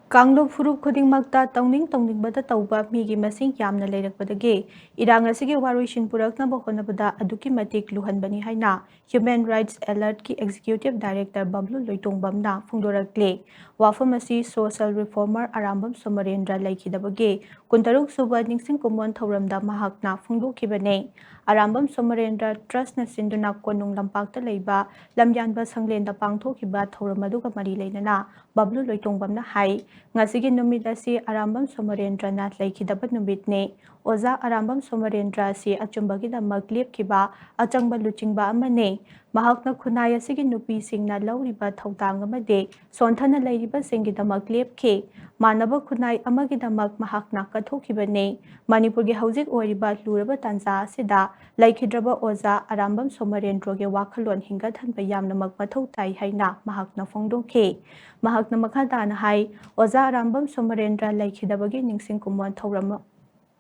Kangluk furup khudingmakta tongningbada tauba migi masing yamna leirakpadagi irang asigi waruishin puraknaba honabada aduki matik luhanbani haina Human Rights Alert ki Executive Director Bablu Loitongbamna phungdorakle wafam asi social reformer Arambam Somarendra laikhidabagi kuntaruk suba ningsing kumon thauramda mahakna phungdokibane Arambam Somarendra Trust na sinduna konung lampakta leiba lamyanba sanglenda pangthokiba thauramadu mari leinana Bablu Loitongbamna hai ngasigi numit asi Arambam Somarendra na laikhidaba numitne Oza Arambam Somarendra si achumbagi da maglip kiba achangba luchingba amane mahakna khunai asigi nupi singna lauriba thautang amade sonthana leiriba singi da maglip ke manaba khunai amagi da mahakna kathokibane Manipur gi haujik oiriba luraba tanza asida laikhidraba Oza Arambam Somarendra ge wakhalon hingathan bayamna mathau tai haina mahakna phongdongke mahakna makhadana hai Oza Arambam Somarendra laikhidabagi ningsing kumon thauram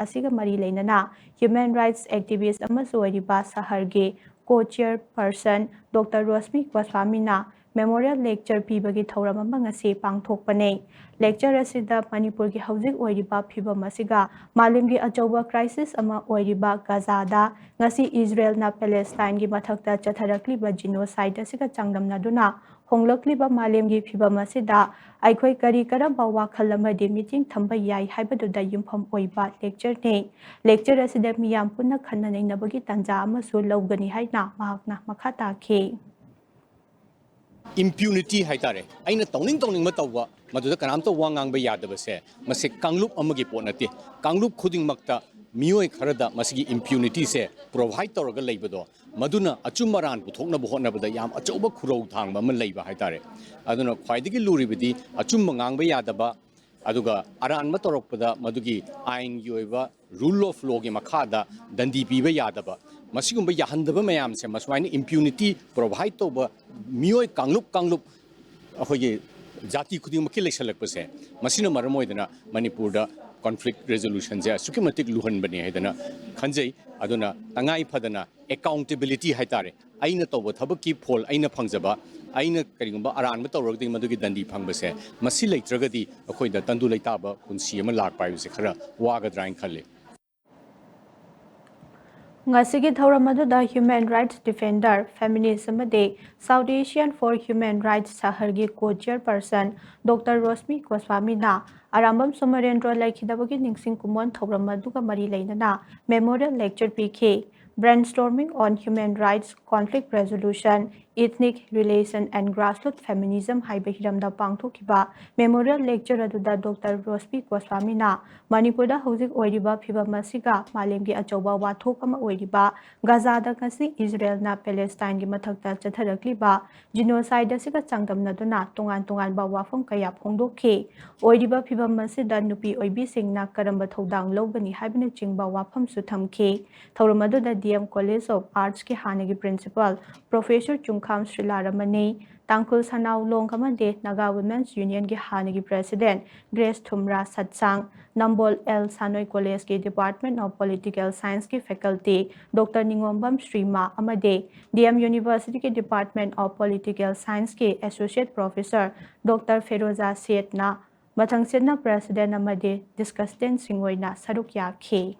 asiga mari leinana Human Rights Activist amasu oiriba saharge co-chairperson Dr. Rosmi Goswamina Memorial Lecture pibagi thauram ama ngasi pangthokpane lecture asida Manipur gi haujik oiriba phibam asiga malimgi achauba crisis ama oiriba Gaza da ngasi Israel na Palestine gi mathakta chatharakliba genocide asiga changdamnaduna honglakliba malemgi phibam asida aikhoi kari karamba wakhal amadi meeting thamba yai haibaduda yumpham oiba lecture asida miyam punna khanna neinabagi tanja amasu lawgani haina mahakna makhata ke impunity haitare aina tongning ma tawwa maduda kanamta wangang ba yadaba se mase kanglup amagi ponati kanglup khuding makta mioi kharada masigi impunity se provide tawraga leibado maduna achumaran puthokna bu honna bada yam achoba khurau thangba ma leiba haitare aduna khwaidigi luribidi achum ngang ba yadaba aduga aran ma torokpada madugi ain yoiba rule of law gi makhada dandi piba yadaba masigumba yahandaba mayam se maswaini impunity provide toba mioi kanglup ahoye jati khuding makki leisalakpase masina maramoidana manipur da conflict resolution je sukimatik luhan bani haidana khanjai aduna tangai phadana accountability haitare aina toba thabaki phol aina phangjaba aina karigumba aran ma tawragdi madugi dandi phangbase masi leitragadi akhoida tandu leitaba punsi ama lakpai se khara wagadra in khalle ngasigi thauramadu Human Rights Defender Feminist amade South Asian for Human Rights sahargi co-chairperson Dr. Rosmi Goswami na Arambam Somarendra laikhidabagi ningsing kumon thauramadu mari leinana memorial lecture pk brainstorming on human rights conflict resolution ethnic relation and grassroots feminism haiba hiramda pangthokiba memorial lecture aduda Dr. Rosmi Goswami na Manipur da hojik oiriba phibam asiga malemgi achauba wathok ama oiriba Gaza da kasi Israel na Palestine gi mathakta chatharakliba genocide asiga changdamnaduna tongan ba wafam kaya phongdokhe oiriba phibam asida nupi oibi singna karamba thodang logani haibina chingba wafam su thamke thauramadu da DM College of Arts ke hanagi principal Professor Chungkham Srilaramani Tangkul Sanau Longkamade Naga Women's Union ke hanagi president Grace Thumra Satsang Nambol L Sanoi College ke Department of Political Science ke faculty Dr. Ningombam Srima Amade DM University ke Department of Political Science ke Associate Professor Dr. Feroza Setna Mathangsetna President Amade discussed Singoina Sarukya K.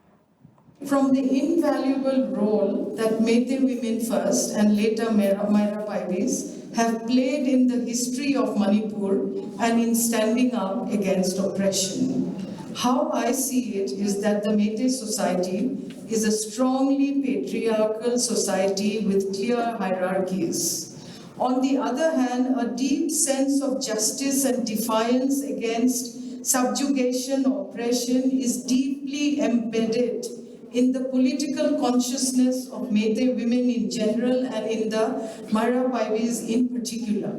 From the invaluable role that Meitei Women First and later Myra Paivis have played in the history of Manipur and in standing up against oppression. How I see it is that the Meitei society is a strongly patriarchal society with clear hierarchies. On the other hand, a deep sense of justice and defiance against subjugation, oppression is deeply embedded in the political consciousness of Meitei women in general and in the Myra Paivis in particular.